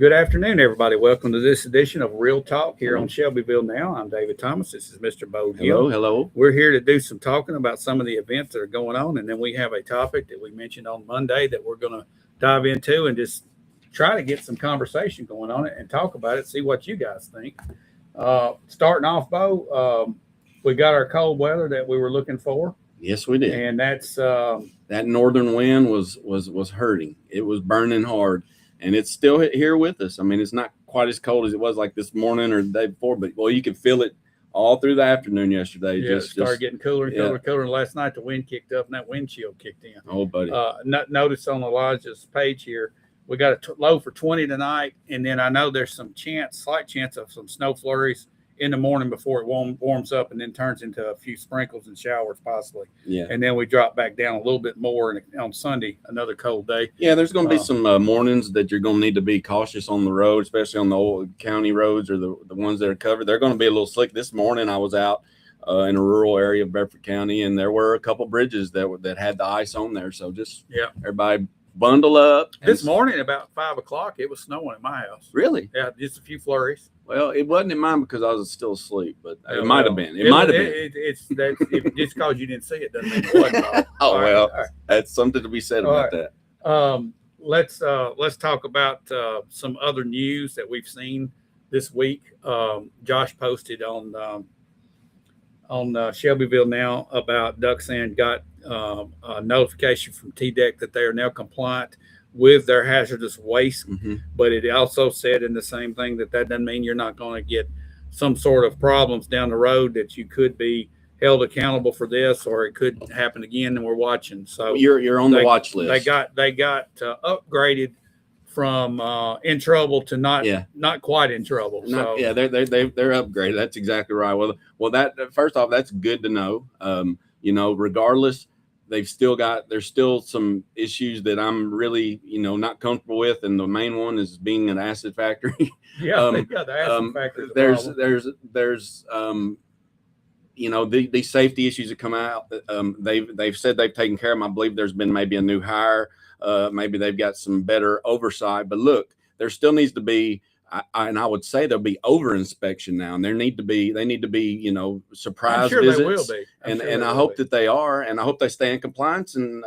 Good afternoon, everybody. Welcome to this edition of Real Talk here on Shelbyville Now. I'm David Thomas. This is Mr. Bo Hill. Hello. We're here to do some talking about some of the events that are going on, and then we have a topic that we mentioned on Monday that we're going to dive into and just try to get some conversation going on it and talk about it, see what you guys think. Starting off, Bo, we got our cold weather that we were looking for. Yes, we did. And that's that northern wind was hurting. It was burning hard. And it's still here with us. I mean, it's not quite as cold as it was like this morning or the day before, but you could feel it all through the afternoon yesterday. Yeah, it started getting cooler and cooler and cooler. And last night the wind kicked up and that wind chill kicked in. Oh, buddy. Notice on Elijah's page here, we got a low for 20 tonight. And then I know there's some slight chance of some snow flurries in the morning before it warms up and then turns into a few sprinkles and showers possibly. Yeah. And then we drop back down a little bit more on Sunday, another cold day. Yeah, there's going to be some mornings that you're going to need to be cautious on the road, especially on the old county roads or the ones that are covered. They're going to be a little slick. This morning I was out in a rural area of Bedford County, and there were a couple bridges that had the ice on there. So just everybody bundle up. This morning about 5 o'clock, it was snowing at my house. Really? Yeah, just a few flurries. Well, it wasn't in mine because I was still asleep, but it might have been. It might have been. It's just because you didn't see it doesn't mean it wasn't. All right. That's something to be said about that. Let's talk about some other news that we've seen this week. Josh posted on Shelbyville Now about DuckSand got a notification from TDEC that they are now compliant with their hazardous waste, but it also said in the same thing that doesn't mean you're not going to get some sort of problems down the road, that you could be held accountable for this, or it could happen again, and we're watching. So you're on the watch list. They got upgraded from in trouble to not quite in trouble. They're upgraded. That's exactly right. Well, that first off, that's good to know. Regardless, there's still some issues that I'm really, not comfortable with. And the main one is being an acid factory. Yeah, they've got the acid factory. There's these safety issues that come out. They've said they've taken care of them. I believe there's been maybe a new hire. Maybe they've got some better oversight, but look, there still needs to be, and I would say there'll be over inspection now, and they need to be, surprise visits. They will be. And I hope that they are, and I hope they stay in compliance and,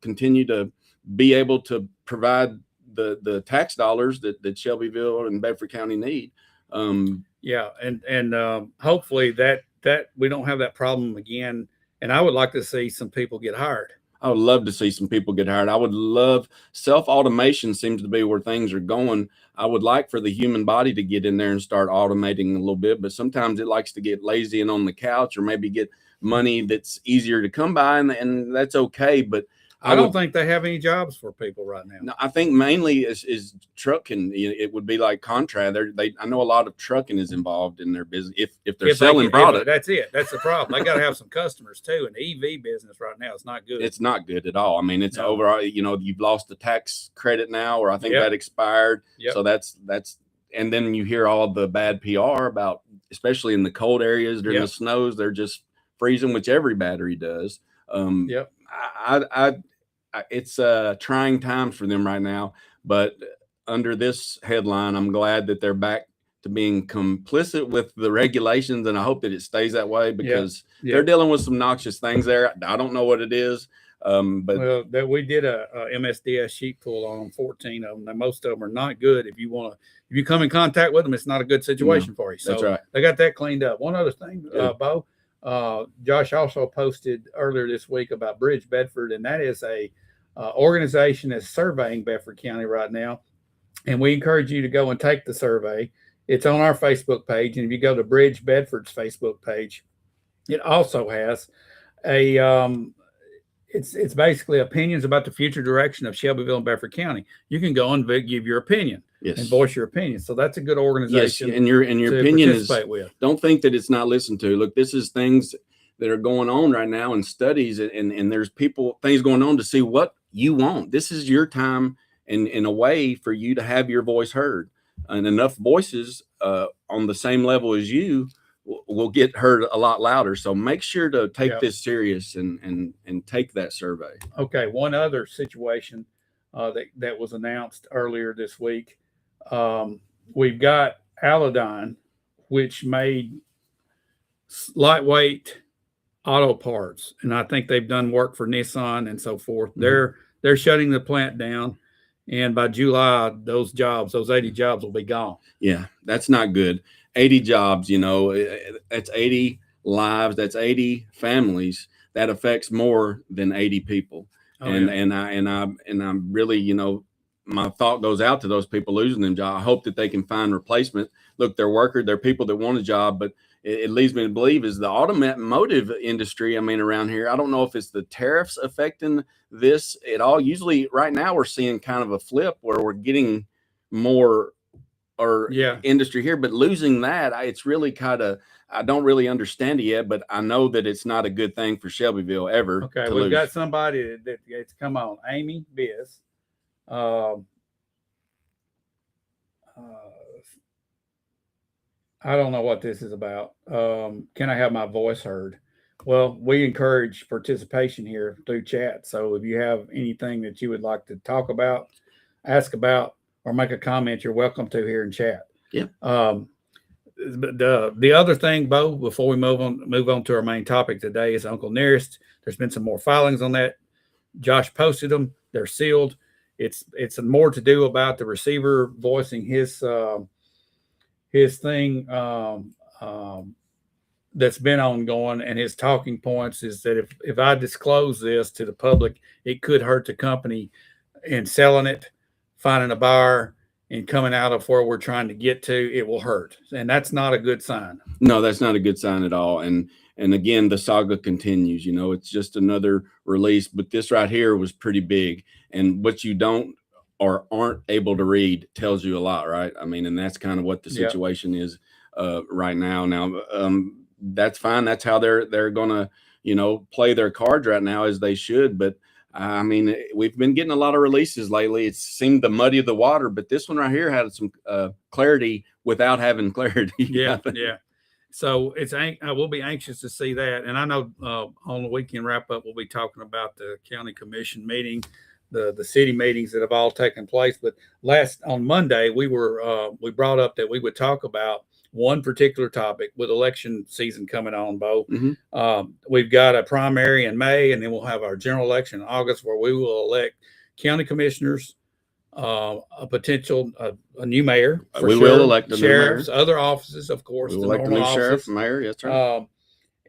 continue to be able to provide the tax dollars that Shelbyville and Bedford County need. And hopefully that we don't have that problem again. And I would like to see some people get hired. I would love to see some people get hired. I would love self-automation seems to be where things are going. I would like for the human body to get in there and start automating a little bit, but sometimes it likes to get lazy and on the couch, or maybe get money that's easier to come by, and that's okay. But I don't think they have any jobs for people right now. No, I think mainly is trucking. It would be like contract. I know a lot of trucking is involved in their business. If they're selling product, that's it. That's the problem. They got to have some customers too. And the EV business right now is not good. It's not good at all. I mean, it's over. You've lost the tax credit now, or I think that expired. So that's. And then you hear all the bad PR about, especially in the cold areas during the snows, they're just freezing, which every battery does. It's trying times for them right now, but under this headline, I'm glad that they're back to being complicit with the regulations, and I hope that it stays that way, because they're dealing with some noxious things there. I don't know what it is, but we did a MSDS sheet pull on 14 of them. Now, most of them are not good. If you come in contact with them, it's not a good situation for you. So that's right. They got that cleaned up. One other thing, Bo, Josh also posted earlier this week about Bridge Bedford, and that is a organization that's surveying Bedford County right now, and we encourage you to go and take the survey. It's on our Facebook page, and if you go to Bridge Bedford's Facebook page, it also has it's basically opinions about the future direction of Shelbyville and Bedford County. You can go and give your opinion and voice your opinion. So that's a good organization. Yes, and your opinion is with. Don't think that it's not listened to. Look, this is things that are going on right now in studies, and there's things going on to see what you want. This is your time and in a way for you to have your voice heard, and enough voices on the same level as you will get heard a lot louder. So make sure to take this serious and take that survey. Okay. One other situation that was announced earlier this week. We've got Aladyne, which made lightweight auto parts, and I think they've done work for Nissan and so forth. Mm-hmm. They're shutting the plant down, and by July, those 80 jobs will be gone. Yeah, that's not good. 80 jobs, that's 80 lives, that's 80 families. That affects more than 80 people. Oh, and I'm really, my thought goes out to those people losing them job. I hope that they can find replacement. Look, they're people that want a job, but it leads me to believe is the automotive industry. I mean, around here, I don't know if it's the tariffs affecting this at all. Usually right now we're seeing kind of a flip where we're getting more industry here, but losing that, it's really kind of, I don't really understand it yet, but I know that it's not a good thing for Shelbyville ever. Okay, we've got somebody that's come on, Amy Biz. I don't know what this is about. Can I have my voice heard? Well, we encourage participation here through chat. So if you have anything that you would like to talk about, ask about, or make a comment, you're welcome to here in chat. Yeah. The other thing, Bo, before we move on to our main topic today is Uncle Nearest. There's been some more filings on that. Josh posted them. They're sealed. It's more to do about the receiver voicing his thing that's been ongoing, and his talking points is that if I disclose this to the public, it could hurt the company in selling it, finding a buyer, and coming out of where we're trying to get to. It will hurt, and that's not a good sign. No, that's not a good sign at all. And again, the saga continues. It's just another release, but this right here was pretty big. And what you don't or aren't able to read tells you a lot, right? I mean, and that's kind of what the situation is right now. Now, that's fine. That's how they're gonna, play their cards right now, as they should. But I mean, we've been getting a lot of releases lately. It seemed to muddy the water, but this one right here had some clarity without having clarity. Yeah. So I will be anxious to see that. And I know on the weekend wrap up, we'll be talking about the county commission meeting, the city meetings that have all taken place. But on Monday, we brought up that we would talk about one particular topic with election season coming on, Bo. Mm-hmm. We've got a primary in May, and then we'll have our general election in August, where we will elect county commissioners, a new mayor. We will elect the sheriffs, other offices, of course. We will elect the new sheriff, mayor. Yes, sir.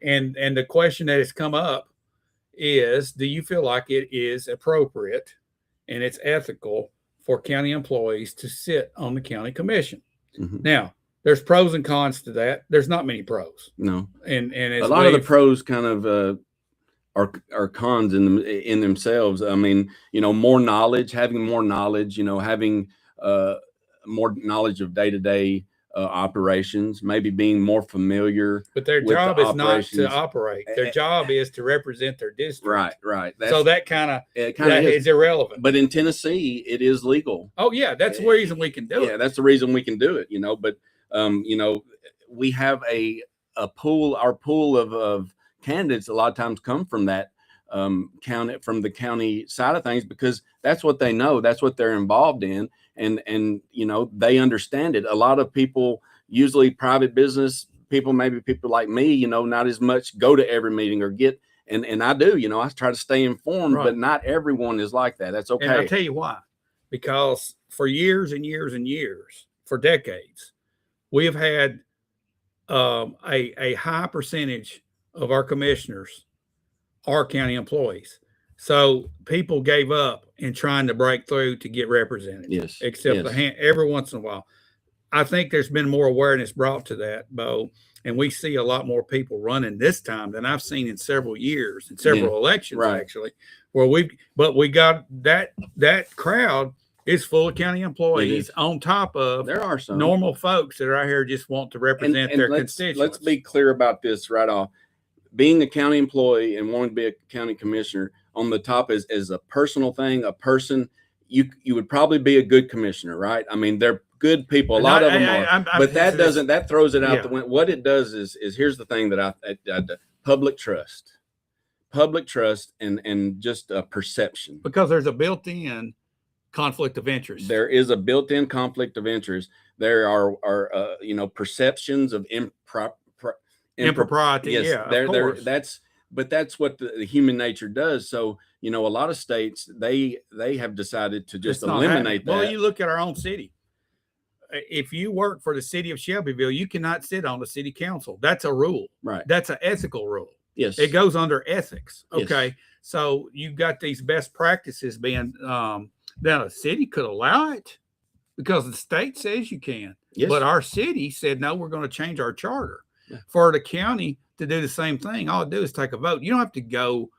And the question that has come up is, do you feel like it is appropriate and it's ethical for county employees to sit on the county commission? Mm-hmm. Now, there's pros and cons to that. There's not many pros. No. And a lot of the pros kind of are cons in themselves. I mean, more knowledge, having more knowledge, having more knowledge of day-to-day operations, maybe being more familiar. But their job is not to operate. Their job is to represent their district. Right. So that kind of is irrelevant. But in Tennessee, it is legal. Oh yeah, that's the reason we can do it. Yeah, that's the reason we can do it. But we have a pool. Our pool of candidates a lot of times come from that from the county side of things, because that's what they know. That's what they're involved in. And they understand it. A lot of people, usually private business people, maybe people like me, not as much go to every meeting or get, and I do, I try to stay informed, right. But not everyone is like that. That's okay. And I'll tell you why, because for years and years and years, for decades, we have had a high percentage of our commissioners are county employees. So people gave up in trying to break through to get represented. Yes. Except every once in a while. I think there's been more awareness brought to that, Bo, and we see a lot more people running this time than I've seen in several years, in several elections, right. Actually, where we got that crowd is full of county employees on top of there are some normal folks that are out here just want to represent their constituents. Let's be clear about this right off. Being a county employee and wanting to be a county commissioner on the top is a personal thing. A person, you would probably be a good commissioner, right? I mean, they're good people. A lot of them are, but that throws it out the window. What it does is here's the thing that I public trust and just a perception, because there's a built-in conflict of interest. There is a built-in conflict of interest. There are you know, perceptions of impropriety. Yes, yeah, of course. That's what the human nature does. So, you know, a lot of states, they have decided to just eliminate that. Well, you look at our own city. If you work for the city of Shelbyville, you cannot sit on the city council. That's a rule. Right. That's an ethical rule. Yes. It goes under ethics. Okay. Yes. So you've got these best practices being, now the city could allow it because the state says you can. Yes. But our city said, no, we're going to change our charter. Yeah. For the county to do the same thing, all it do is take a vote. You don't have to go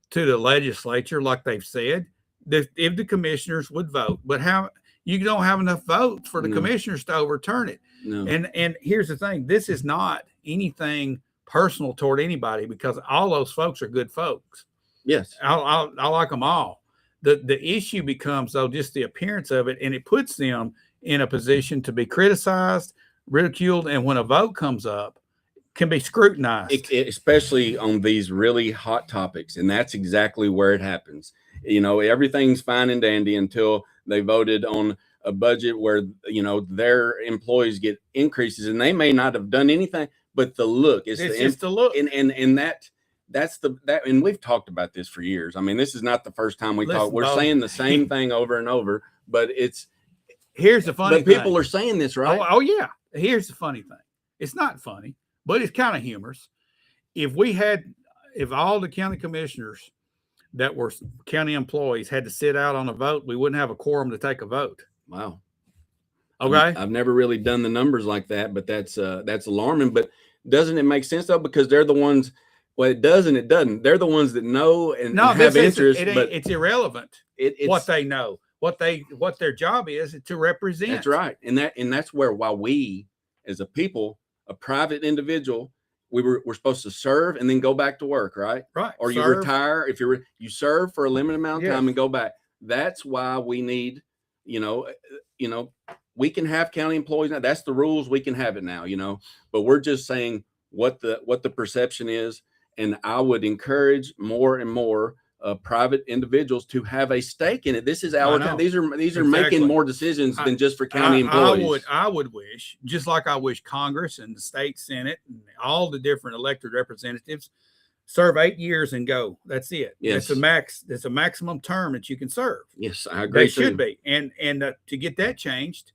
to the legislature like they've said. If the commissioners would vote, but you don't have enough votes for the commissioners to overturn it. No. And here's the thing: this is not anything personal toward anybody because all those folks are good folks. Yes, I like them all. The issue becomes though just the appearance of it, and it puts them in a position to be criticized, ridiculed, and when a vote comes up, can be scrutinized, especially on these really hot topics. And that's exactly where it happens. You know, everything's fine and dandy until they voted on a budget where, you know, their employees get increases and they may not have done anything, but the look is just the look. And that's and we've talked about this for years. I mean, this is not the first time we're saying the same thing over and over, but here's the funny thing. People are saying this, right? Oh yeah. Here's the funny thing. It's not funny, but it's kind of humorous. If all the county commissioners that were county employees had to sit out on a vote, we wouldn't have a quorum to take a vote. Wow. Okay. I've never really done the numbers like that, but that's alarming. But doesn't it make sense though? Because they're the ones. Well, it does and it doesn't. They're the ones that know and have interest. But it's irrelevant. It's what they know, what their job is to represent. That's right, and that's where while we, as a people, a private individual, we're supposed to serve and then go back to work, right? Right. Or you retire if you serve for a limited amount of time and go back. That's why we need, you know, we can have county employees now. That's the rules. We can have it now, you know. But we're just saying what the perception is. And I would encourage more and more private individuals to have a stake in it. This is our time. These are making more decisions than just for county employees. I would wish, just like I wish Congress and the state Senate and all the different elected representatives serve 8 years and go. That's it. Yes. It's a maximum term that you can serve. Yes, I agree. They should be. And to get that changed,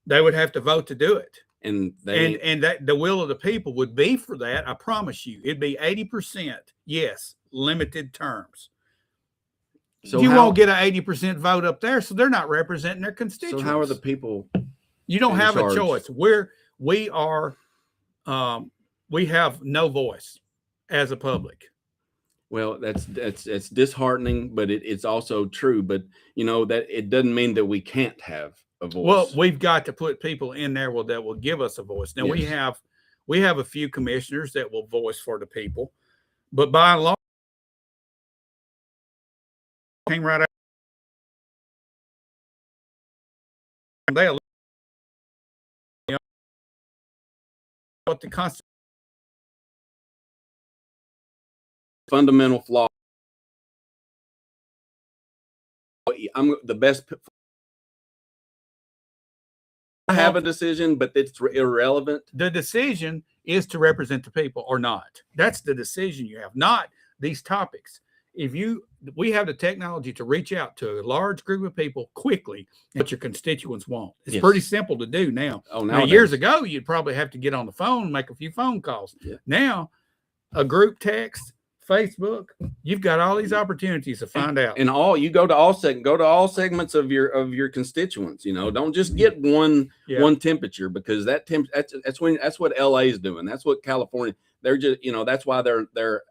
they would have to vote to do it. And that the will of the people would be for that. I promise you, it'd be 80%. Yes, limited terms. So you won't get an 80% vote up there, so they're not representing their constituents. So how are the people? You don't have a choice. We have no voice as a public. Well, that's disheartening, but it's also true. But you know that it doesn't mean that we can't have a voice. Well, we've got to put people in there that will give us a voice. Now we have a few commissioners that will voice for the people, but by and large, came right out. They what the Constitution fundamental flaw. I'm the best. I have a decision, but it's irrelevant. The decision is to represent the people or not. That's the decision you have, not these topics. We have the technology to reach out to a large group of people quickly, what your constituents want. It's pretty simple to do now. Now, years ago, you'd probably have to get on the phone and make a few phone calls. Yeah. Now, a group text, Facebook, you've got all these opportunities to find out. And you go to all segments of your constituents. You know, don't just get one temperature, because that's what LA is doing. That's what California. They're just, you know, that's why they're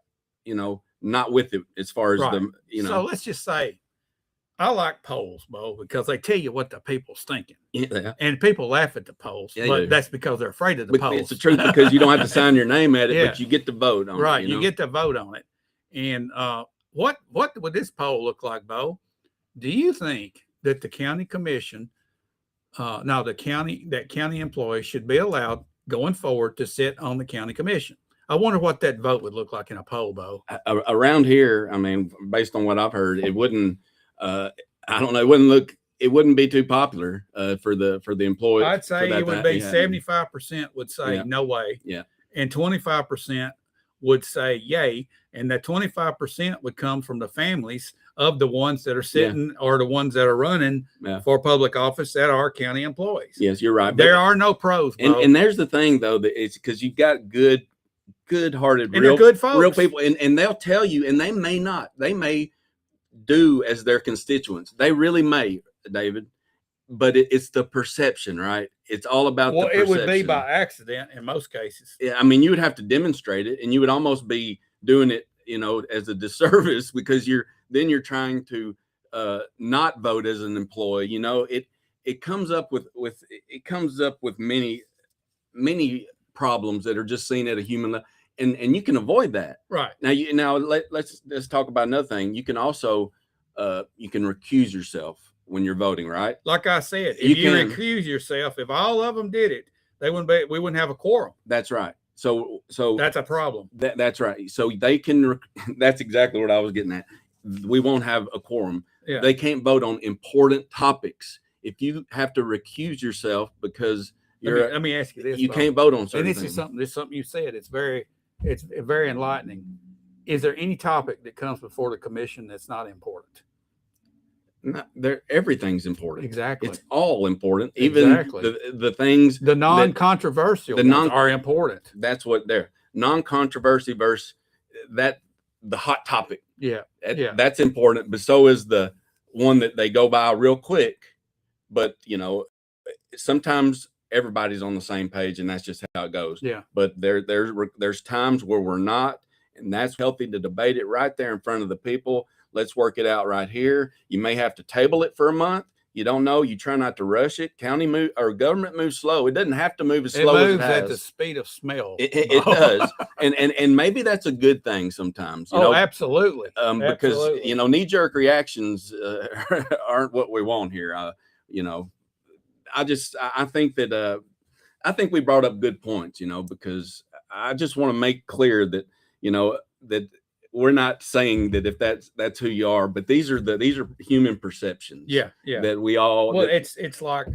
you know, not with it as far as the, you know. So let's just say, I like polls, Bo, because they tell you what the people's thinking. Yeah. And people laugh at the polls, but that's because they're afraid of the polls. It's the truth, because you don't have to sign your name at it, but you get to vote on it. Right, you get to vote on it. And what would this poll look like, Bo? Do you think that the county commission, that county employees should be allowed going forward to sit on the county commission? I wonder what that vote would look like in a poll, Bo. Around here, I mean, based on what I've heard, it wouldn't. I don't know. It wouldn't look it wouldn't be too popular for the employee. I'd say it would be 75% would say no way. Yeah. And 25% would say yay. And that 25% would come from the families of the ones that are sitting or the ones that are running for public office that are county employees. Yes, you're right. There are no pros. And there's the thing, though, that it's because you've got good-hearted, and good folks, real people, and they'll tell you, and they may do as their constituents. They really may, David, but it's the perception, right? It's all about the perception. It would be by accident in most cases. Yeah, I mean, you would have to demonstrate it, and you would almost be doing it, as a disservice, because you're trying to not vote as an employee. It comes up with many problems that are just seen at a human level, and you can avoid that. Right. Let's talk about another thing. You can also you can recuse yourself when you're voting, right? Like I said, if you recuse yourself, if all of them did it, we wouldn't have a quorum. That's right. So that's a problem. That's right. So they can. That's exactly what I was getting at. We won't have a quorum. Yeah. They can't vote on important topics. If you have to recuse yourself because let me ask you this: you can't vote on certain things. This is something you said. It's very enlightening. Is there any topic that comes before the commission that's not important? Everything's important. Exactly. It's all important. Even the things, the non-controversial are important. That's what they're non-controversy versus the hot topic. Yeah. That's important. But so is the one that they go by real quick. But sometimes everybody's on the same page, and that's just how it goes. Yeah. But there's times where we're not, and that's healthy to debate it right there in front of the people. Let's work it out right here. You may have to table it for a month. You don't know. You try not to rush it. Government moves slow. It doesn't have to move as slow as it has. At the speed of smell. It does. And maybe that's a good thing sometimes. Absolutely. Because, knee-jerk reactions aren't what we want here. I think that I think we brought up good points, because I just want to make clear that, that we're not saying that if that's who you are, but these are human perceptions. Yeah. That we all. Well, it's like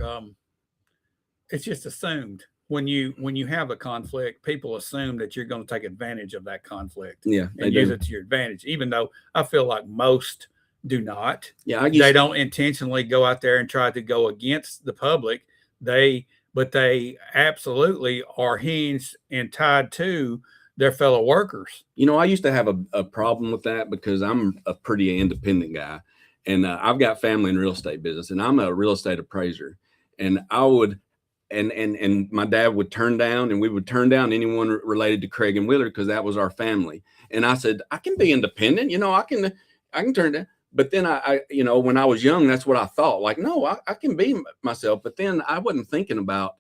it's just assumed when you have a conflict, people assume that you're going to take advantage of that conflict. Yeah, and use it to your advantage. Even though I feel like most do not. Yeah, they don't intentionally go out there and try to go against the public. But they absolutely are hinged and tied to their fellow workers. I used to have a problem with that because I'm a pretty independent guy, and I've got family in real estate business, and I'm a real estate appraiser, and I would, and my dad would turn down, and we would turn down anyone related to Craig and Willard because that was our family. And I said, I can be independent, I can turn down. But then I when I was young, that's what I thought. Like, no, I can be myself. But then I wasn't thinking about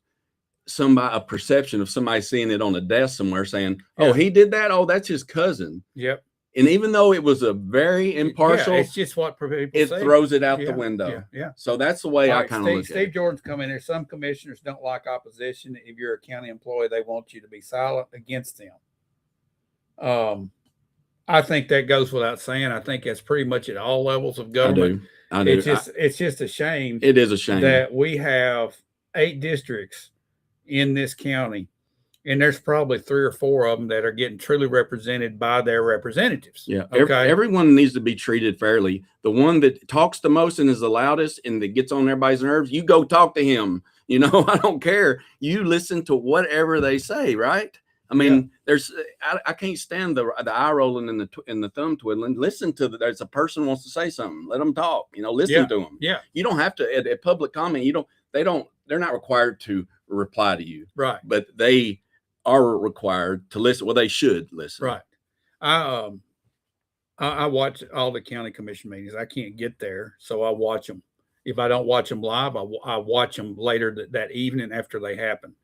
a perception of somebody seeing it on a desk somewhere saying, oh, he did that. Oh, that's his cousin. Yep. And even though it was a very impartial, it's just what people say. Throws it out the window. Yeah. So that's the way I kind of look at it. Steve Jordan's come in there. Some commissioners don't like opposition. If you're a county employee, they want you to be silent against them. I think that goes without saying. I think that's pretty much at all levels of government. I do. It's just a shame. It is a shame that we have 8 districts in this county, and there's probably 3 or 4 of them that are getting truly represented by their representatives. Yeah. Okay. Everyone needs to be treated fairly. The one that talks the most and is the loudest and that gets on everybody's nerves, you go talk to him. I don't care. You listen to whatever they say, right? I mean, I can't stand the eye rolling and the thumb twiddling. Listen to there's a person wants to say something. Let them talk. Listen to them. Yeah. You don't have to at public comment. They're not required to reply to you. Right. But they are required to listen. Well, they should listen. Right. I watch all the county commission meetings. I can't get there, so I watch them. If I don't watch them live, I watch them later that evening after they happen.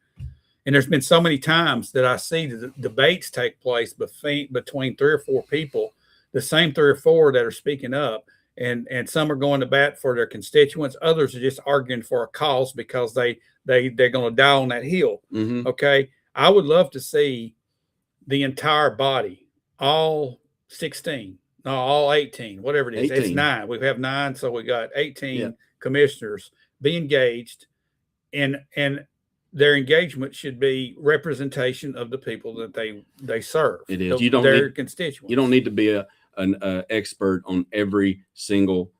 And there's been so many times that I see the debates take place between 3 or 4 people, the same 3 or 4 that are speaking up, and some are going to bat for their constituents. Others are just arguing for a cause because they're going to die on that hill. Mm-hmm. Okay. I would love to see the entire body, all 16, No, all 18, whatever it is. 18. It's 9. We have 9, so we got 18 commissioners. Be engaged, and their engagement should be representation of the people that they serve. It is. Their constituents. You don't need to be an expert on every single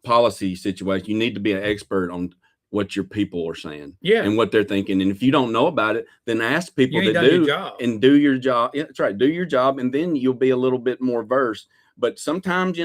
policy situation. You need to be an expert on what your people are saying, and what they're thinking. And if you don't know about it, then ask people that do, and do your job. Yeah, that's right. Do your job, and then you'll be a little bit more versed. But sometimes,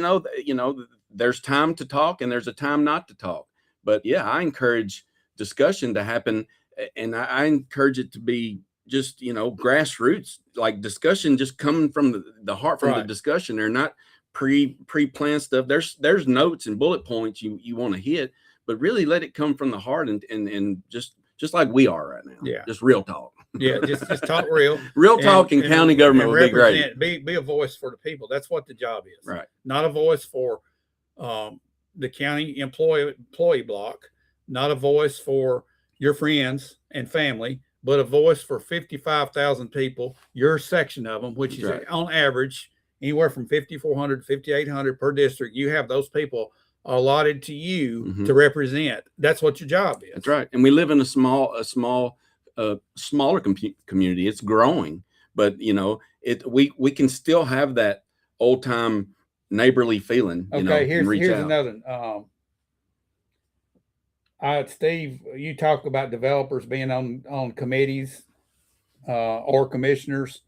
there's time to talk and there's a time not to talk. But yeah, I encourage discussion to happen, and I encourage it to be just, grassroots, like discussion just coming from the heart, from the discussion. They're not pre-planned stuff. There's notes and bullet points you want to hit, but really let it come from the heart, and just like we are right now. Yeah. Just real talk. Yeah. Just talk real. Real talk in county government would be great. Be a voice for the people. That's what the job is. Right. Not a voice for the county employee block, not a voice for your friends and family, but a voice for 55,000 people, your section of them, which is on average anywhere from 5,400 to 5,800 per district. You have those people allotted to you to represent. That's what your job is. That's right. And we live in a smaller community. It's growing, but we can still have that old time neighborly feeling. Okay, here's another. Steve, you talk about developers being on committees or commissioners.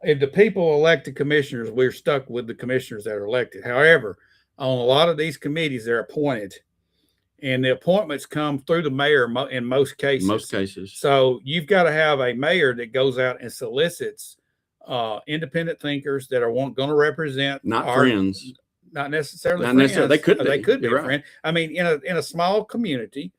If the people elect the commissioners, we're stuck with the commissioners that are elected. However, on a lot of these committees, they're appointed, and the appointments come through the mayor in most cases. So you've got to have a mayor that goes out and solicits independent thinkers that are going to represent friends. Not necessarily. They could be a friend. I mean, in a small community,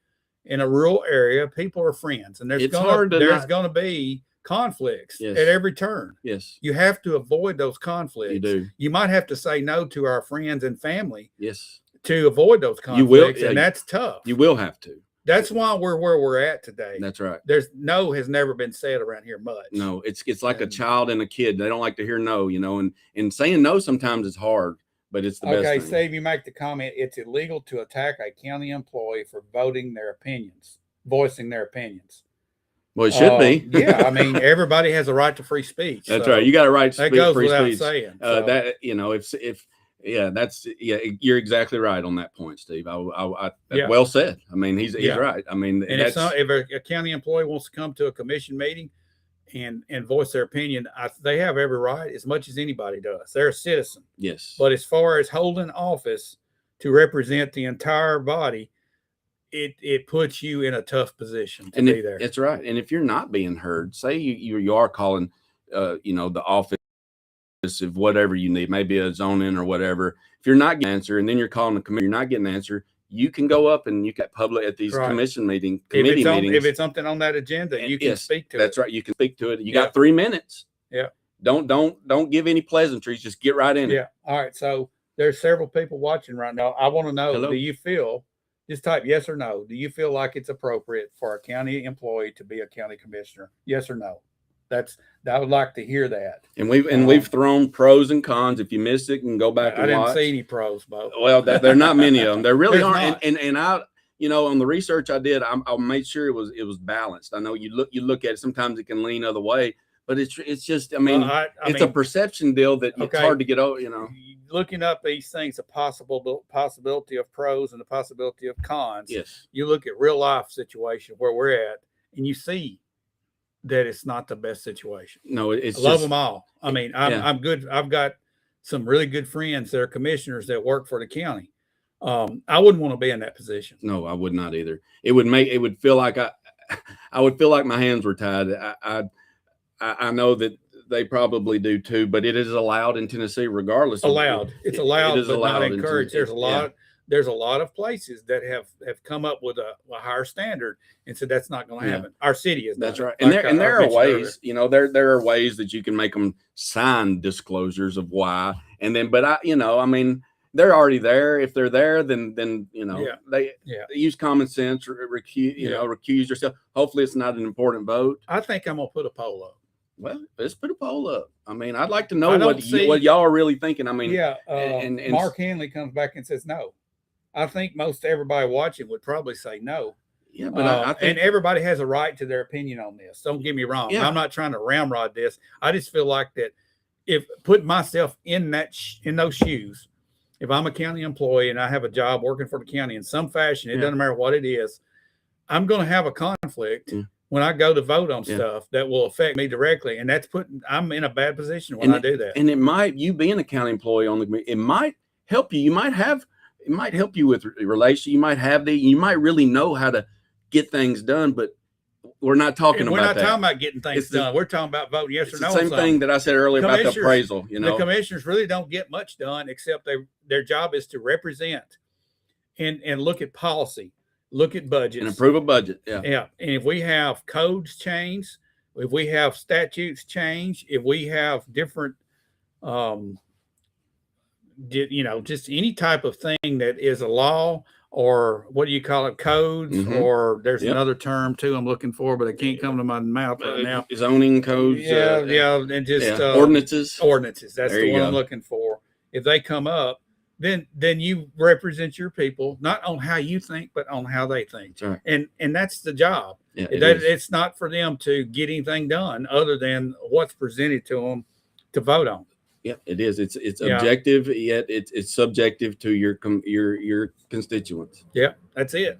in a rural area, people are friends, and there's going to be conflicts at every turn. Yes, you have to avoid those conflicts. You do. You might have to say no to our friends and family. Yes, to avoid those conflicts, and that's tough. You will have to. That's why we're where we're at today. That's right. There's no has never been said around here much. No, it's like a child and a kid. They don't like to hear no, and saying no sometimes is hard, but it's the best thing. Okay, Steve, you make the comment, it's illegal to attack a county employee for voicing their opinions. Well, it should be. Yeah, I mean, everybody has a right to free speech. That's right. You got a right to that speak. Goes free without speech. Saying. That you're exactly right on that point, Steve. Well said. I mean, he's right. I mean, and if a county employee wants to come to a commission meeting and voice their opinion, they have every right, as much as anybody does. They're a citizen. Yes. But as far as holding office to represent the entire body, it puts you in a tough position to be there. That's right. And if you're not being heard, say you are calling, the office of whatever you need, maybe a zoning or whatever. If you're not getting an answer, and then you're calling the committee, you're not getting an answer, you can go up and you can public at these commission meetings. If it's something on that agenda, you can speak to it. That's right. You can speak to it. You got 3 minutes. Yeah. Don't give any pleasantries. Just get right in it. Yeah. All right. So there's several people watching right now. I want to know, do you feel, just type yes or no, do you feel like it's appropriate for a county employee to be a county commissioner? Yes or no? I would like to hear that. And we've thrown pros and cons. If you missed it, you can go back and watch. I didn't see any pros, Bo. Well, there are not many of them. There really aren't. And I, on the research I did, I made sure it was balanced. I know you look at it, sometimes it can lean other way, but it's just, it's a perception deal that it's hard to get over, Looking up these things, a possibility of pros and the possibility of cons. Yes. You look at real life situation where we're at, and you see that it's not the best situation. No, I love them all. I mean, I'm good. I've got some really good friends that are commissioners that work for the county. I wouldn't want to be in that position. No, I would not either. It would feel like I would feel like my hands were tied. I know that they probably do too, but it is allowed in Tennessee regardless. It's allowed, but not encouraged. There's a lot of places that have come up with a higher standard and said that's not going to happen. Our city is. That's right. And there are ways, there are ways that you can make them sign disclosures of why. And then, but they're already there. If they're there, then they use common sense, recuse yourself. Hopefully it's not an important vote. I think I'm going to put a poll up. Well, let's put a poll up. I mean, I'd like to know what y'all are really thinking. I mean, yeah. And Mark Henley comes back and says no. I think most everybody watching would probably say no. Yeah, but I think, and everybody has a right to their opinion on this. Don't get me wrong. Yeah. I'm not trying to ramrod this. I just feel like that if put myself in those shoes, if I'm a county employee and I have a job working for the county in some fashion, it doesn't matter what it is, I'm going to have a conflict when I go to vote on stuff that will affect me directly. And I'm in a bad position when I do that. And you being a county employee on the committee, it might help you. It might help you with relation. You might really know how to get things done, but we're not talking about that. We're not talking about getting things done. We're talking about voting yes or no. It's the same thing that I said earlier about the appraisal. The commissioners really don't get much done except their job is to represent and look at policy, look at budgets, and approve a budget. Yeah. Yeah. And if we have codes change, if we have statutes change, if we have different, just any type of thing that is a law, or what do you call it, codes, or there's another term too I'm looking for, but I can't come to my mouth right now. Zoning codes. And just ordinances. Ordinances. That's the one I'm looking for. If they come up, then you represent your people, not on how you think, but on how they think. Right. And that's the job. Yeah, it's not for them to get anything done other than what's presented to them to vote on. Yeah, it is. It's objective, yet it's subjective to your constituents. Yeah, that's it.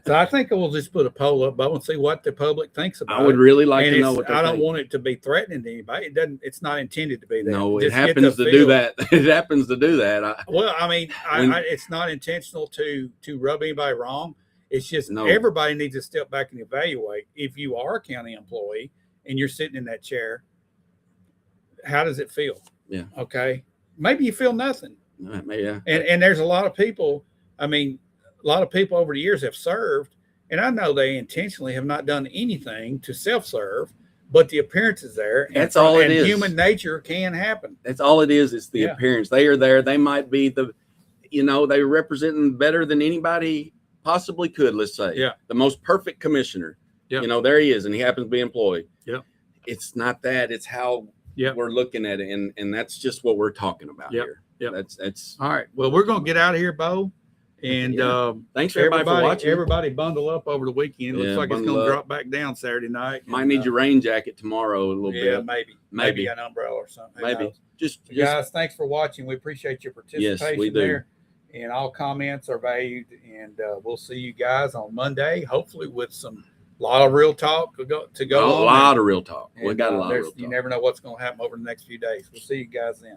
So I think we'll just put a poll up, Bo, and see what the public thinks about it. I would really like to know what they think. I don't want it to be threatening to anybody. It's not intended to be that. No, it happens to do that. It happens to do that. It's not intentional to rub anybody wrong. It's just everybody needs to step back and evaluate. If you are a county employee and you're sitting in that chair, how does it feel? Yeah. Okay. Maybe you feel nothing. Yeah. And there's a lot of people. I mean, a lot of people over the years have served, and I know they intentionally have not done anything to self-serve, but the appearance is there. That's all it is. Human nature can happen. That's all it is. It's the appearance. They are there. They might be they're representing better than anybody possibly could. Let's say, the most perfect commissioner. Yeah. There he is, and he happens to be employed. Yeah. It's not that. It's how. We're looking at it, and that's just what we're talking about here. Yeah, that's all right. Well, we're gonna get out of here, Bo. And thanks for everybody for watching. Everybody bundle up over the weekend. It looks like it's gonna drop back down Saturday night. Might need your rain jacket tomorrow a little bit. Yeah, maybe an umbrella or something. Maybe. Just guys, thanks for watching. We appreciate your participation. Yes, we do. There. And all comments are valued. And we'll see you guys on Monday, hopefully with some. A lot of real talk to go. A lot of real talk. We got a lot of real talk. You never know what's going to happen over the next few days. We'll see you guys then.